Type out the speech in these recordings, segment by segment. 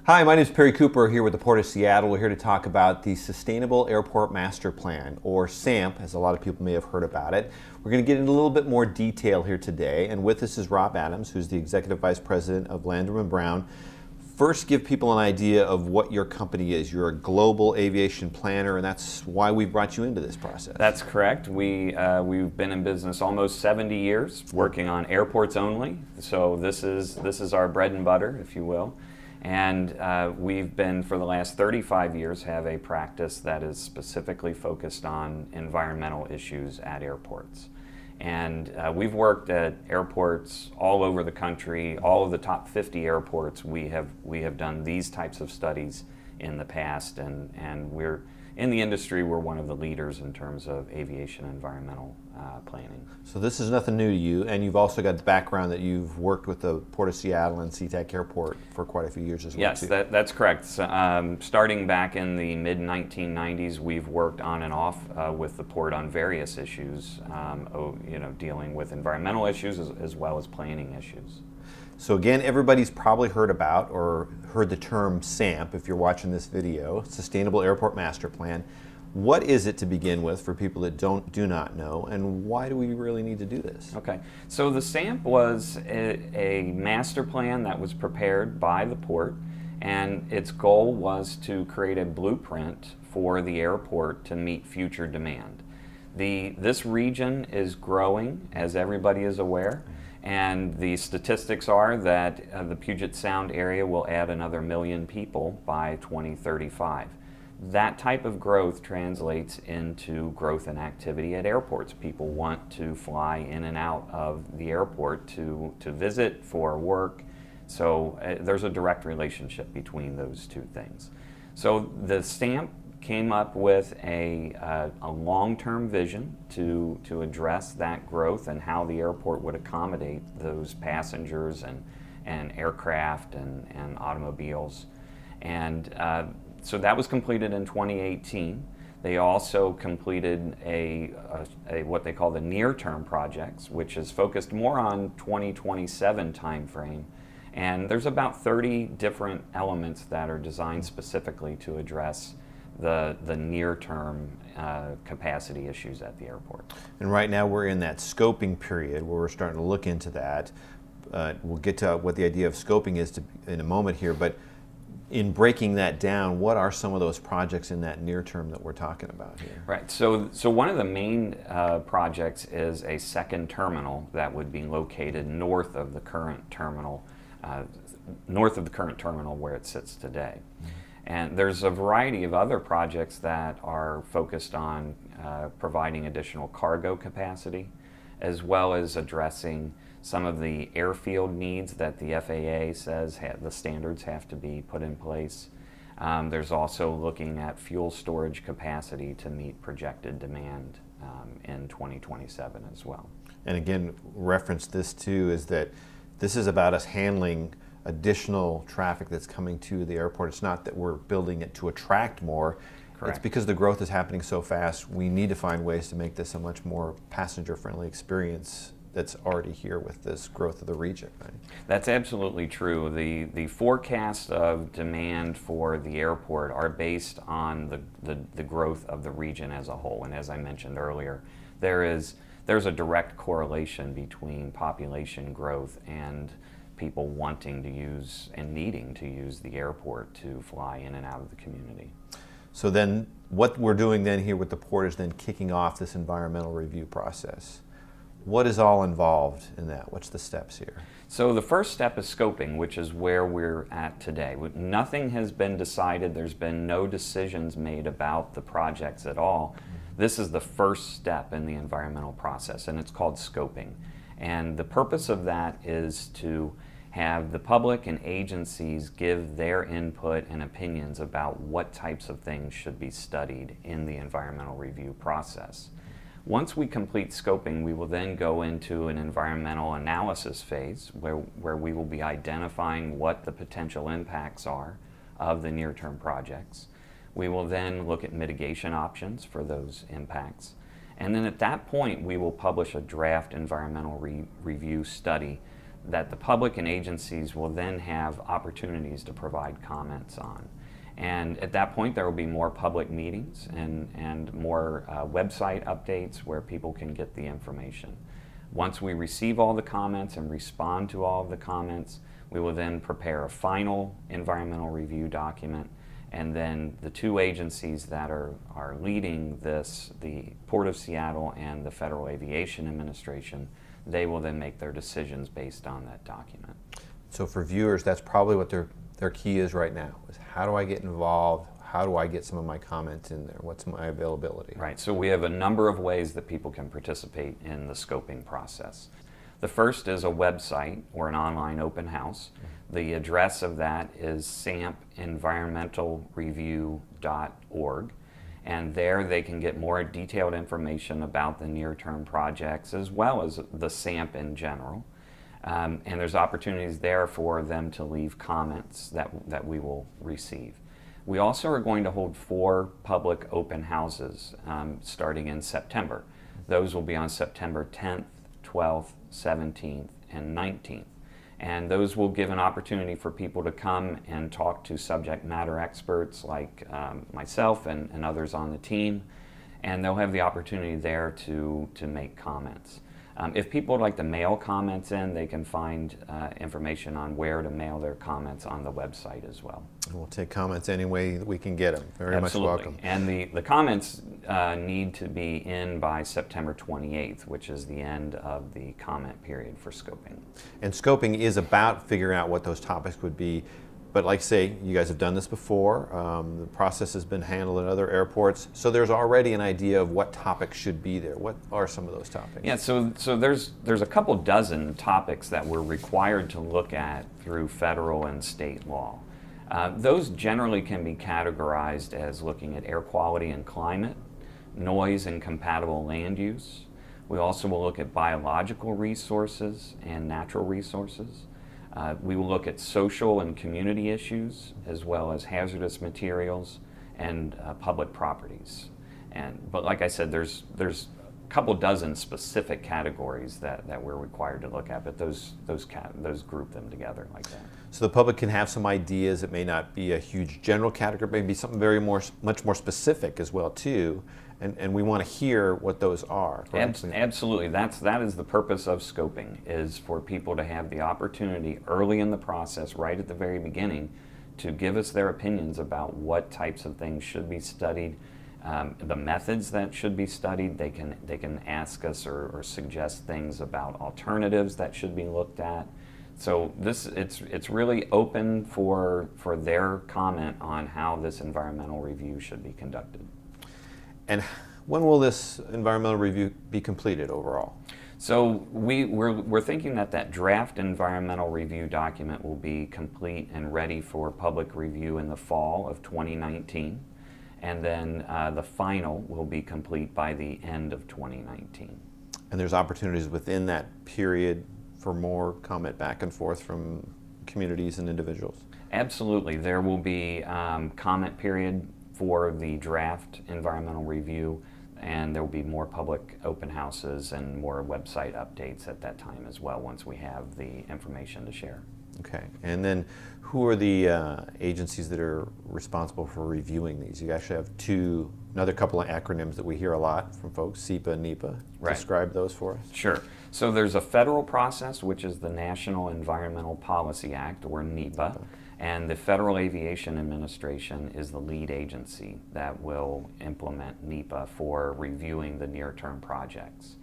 Hi, my name is Perry Cooper here with the Port of Seattle. We're here to talk about the Sustainable Airport Master Plan, or SAMP, as a lot of people may have heard about it. We're going to get into a little bit more detail here today, and with us is Rob Adams, who's the Executive Vice President of Landrum Brown. First, give people an idea of what your company is. You're a global aviation planner, and that's why we brought you into this process. That's correct. We've been in business almost 70 years, working on airports only. So this is our bread and butter, if you will. And we've been, for the last 35 years, have a practice that is specifically focused on environmental issues at airports. And we've worked at airports all over the country. All of the top 50 airports, we have done these types of studies in the past, and we're in the industry. We're one of the leaders in terms of aviation environmental planning. So this is nothing new to you, and you've also got the background that you've worked with the Port of Seattle and Sea-Tac Airport for quite a few years as well. Yes, too. that's correct. So, starting back in the mid-1990s, we've worked on and off with the port on various issues, dealing with environmental issues as well as planning issues. So again, everybody's probably heard about or heard the term SAMP if you're watching this video, Sustainable Airport Master Plan. What is it to begin with for people that do not know, and why do we really need to do this? Okay, so the SAMP was a master plan that was prepared by the port, and its goal was to create a blueprint for the airport to meet future demand. This region is growing, as everybody is aware. And the statistics are that the Puget Sound area will add another 1 million people by 2035. That type of growth translates into growth in activity at airports. People want to fly in and out of the airport to visit, for work. So there's a direct relationship between those two things. So the SAMP came up with a long-term vision to address that growth and how the airport would accommodate those passengers and aircraft and automobiles. And so that was completed in 2018. They also completed a what they call the near-term projects, which is focused more on 2027 timeframe. And there's about 30 different elements that are designed specifically to address the near-term capacity issues at the airport. And right now we're in that scoping period where we're starting to look into that. We'll get to what the idea of scoping is in a moment here, but in breaking that down, what are some of those projects in that near term that we're talking about here? Right, so one of the main projects is a second terminal that would be located north of the current terminal, where it sits today. Mm-hmm. And there's a variety of other projects that are focused on providing additional cargo capacity, as well as addressing some of the airfield needs that the FAA says the standards have to be put in place. There's also looking at fuel storage capacity to meet projected demand in 2027 as well. And again, reference this too, is that this is about us handling additional traffic that's coming to the airport. It's not that we're building it to attract more. Correct. It's because the growth is happening so fast, we need to find ways to make this a much more passenger-friendly experience that's already here with this growth of the region, right? That's absolutely true. The forecasts of demand for the airport are based on the growth of the region as a whole. And as I mentioned earlier, there's a direct correlation between population growth and people wanting to use and needing to use the airport to fly in and out of the community. So then what we're doing then here with the port is then kicking off this environmental review process. What is all involved in that? What's the steps here? So the first step is scoping, which is where we're at today. Nothing has been decided. There's been no decisions made about the projects at all. This is the first step in the environmental process, and it's called scoping. And the purpose of that is to have the public and agencies give their input and opinions about what types of things should be studied in the environmental review process. Once we complete scoping, we will then go into an environmental analysis phase where we will be identifying what the potential impacts are of the near-term projects. We will then look at mitigation options for those impacts. And then at that point, we will publish a draft environmental review study that the public and agencies will then have opportunities to provide comments on. And at that point, there will be more public meetings and more website updates where people can get the information. Once we receive all the comments and respond to all of the comments, we will then prepare a final environmental review document, and then the two agencies that are leading this, the Port of Seattle and the Federal Aviation Administration, they will then make their decisions based on that document. So for viewers, that's probably what their key is right now, is how do I get involved? How do I get some of my comments in there? What's my availability? Right, so we have a number of ways that people can participate in the scoping process. The first is a website or an online open house. The address of that is sampenvironmentalreview.org, and there they can get more detailed information about the near-term projects as well as the SAMP in general. And there's opportunities there for them to leave comments that we will receive. We also are going to hold 4 public open houses starting in September. Those will be on September 10th, 12th, 17th, and 19th. And those will give an opportunity for people to come and talk to subject matter experts like myself and others on the team. And they'll have the opportunity there to make comments. If people would like to mail comments in, they can find information on where to mail their comments on the website as well. We'll take comments any way that we can get them. Very Absolutely. much welcome. And the comments need to be in by September 28th, which is the end of the comment period for scoping. And scoping is about figuring out what those topics would be. But like I say, you guys have done this before. The process has been handled at other airports. So there's already an idea of what topics should be there. What are some of those topics? Yeah, so there's a couple dozen topics that we're required to look at through federal and state law. Those generally can be categorized as looking at air quality and climate, noise and compatible land use. We also will look at biological resources and natural resources. We will look at social and community issues, as well as hazardous materials and public properties. But like I said, there's a couple dozen specific categories that we're required to look at, but those group them together like that. So the public can have some ideas. It may not be a huge general category, maybe something much more specific as well too. And we want to hear what those are. Absolutely. That is the purpose of scoping, is for people to have the opportunity early in the process, right at the very beginning, to give us their opinions about what types of things should be studied, the methods that should be studied. They can ask us or suggest things about alternatives that should be looked at. So it's really open for their comment on how this environmental review should be conducted. And when will this environmental review be completed overall? So we're thinking that draft environmental review document will be complete and ready for public review in the fall of 2019. And then the final will be complete by the end of 2019. And there's opportunities within that period for more comment back and forth from communities and individuals? Absolutely. There will be comment period for the draft environmental review, and there will be more public open houses and more website updates at that time as well once we have the information to share. Okay, and then who are the agencies that are responsible for reviewing these? You actually have another couple of acronyms that we hear a lot from folks, SEPA and NEPA. Right. Describe those for us. Sure. So there's a federal process, which is the National Environmental Policy Act, or NEPA, and the Federal Aviation Administration is the lead agency that will implement NEPA for reviewing the near-term projects.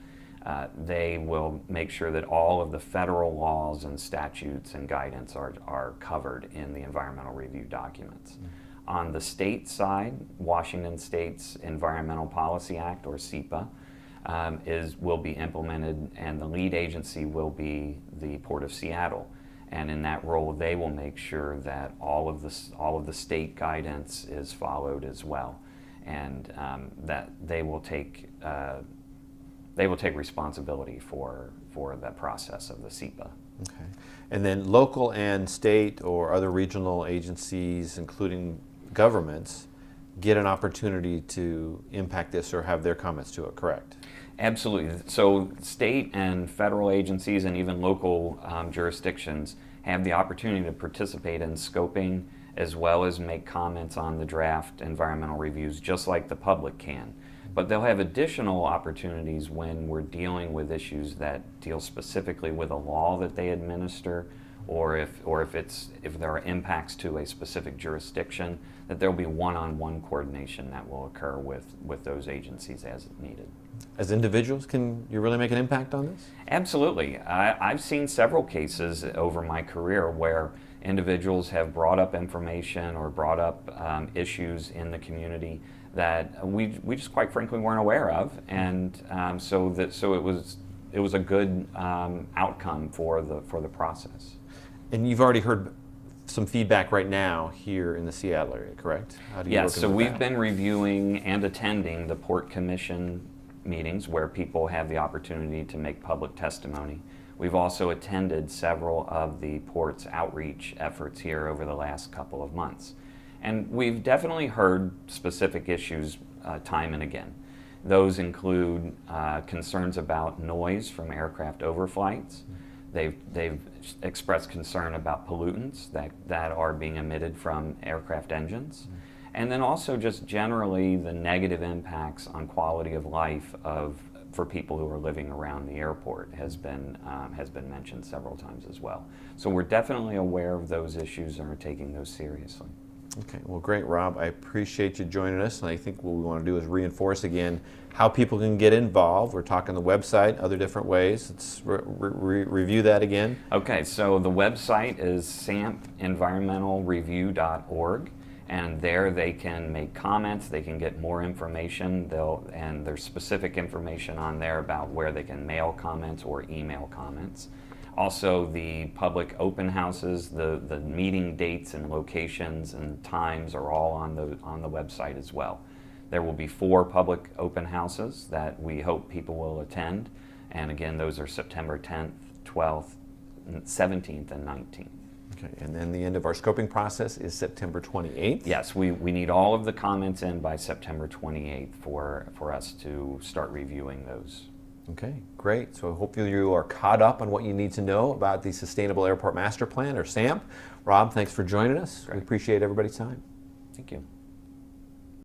They will make sure that all of the federal laws and statutes and guidance are covered in the environmental review documents. On the state side, Washington State's Environmental Policy Act, or SEPA, will be implemented, and the lead agency will be the Port of Seattle. And in that role, they will make sure that all of the state guidance is followed as well, and that they will take responsibility for that process of the SEPA. Okay, and then local and state or other regional agencies, including governments, get an opportunity to impact this or have their comments to it, correct? Absolutely. So state and federal agencies and even local jurisdictions have the opportunity to participate in scoping as well as make comments on the draft environmental reviews, just like the public can. But they'll have additional opportunities when we're dealing with issues that deal specifically with a law that they administer, or if there are impacts to a specific jurisdiction, that there'll be one-on-one coordination that will occur with those agencies as needed. As individuals, can you really make an impact on this? Absolutely. I've seen several cases over my career where individuals have brought up information or brought up issues in the community that we just quite frankly weren't aware of, and so it was a good outcome for the process. And you've already heard some feedback right now here in the Seattle area, correct? How do you Yes, work so with we've that? been reviewing and attending the Port Commission meetings where people have the opportunity to make public testimony. We've also attended several of the port's outreach efforts here over the last couple of months. And we've definitely heard specific issues time and again. Those include concerns about noise from aircraft overflights. They've expressed concern about pollutants that are being emitted from aircraft engines. And then also just generally the negative impacts on quality of life for people who are living around the airport has been mentioned several times as well. So we're definitely aware of those issues and are taking those seriously. Okay, well, great, Rob. I appreciate you joining us, and I think what we want to do is reinforce again how people can get involved. We're talking the website, other different ways. Let's review that again. Okay, so the website is sampenvironmentalreview.org, and there they can make comments, they can get more information, and there's specific information on there about where they can mail comments or email comments. Also, the public open houses, the meeting dates and locations and times are all on the website as well. There will be 4 public open houses that we hope people will attend, and again, those are September 10th, 12th, 17th, and 19th. Okay, and then the end of our scoping process is September 28th? Yes, we need all of the comments in by September 28th for us to start reviewing those. Okay, great. So hopefully you are caught up on what you need to know about the Sustainable Airport Master Plan, or SAMP. Rob, thanks for joining us. Great. We appreciate everybody's time. Thank you.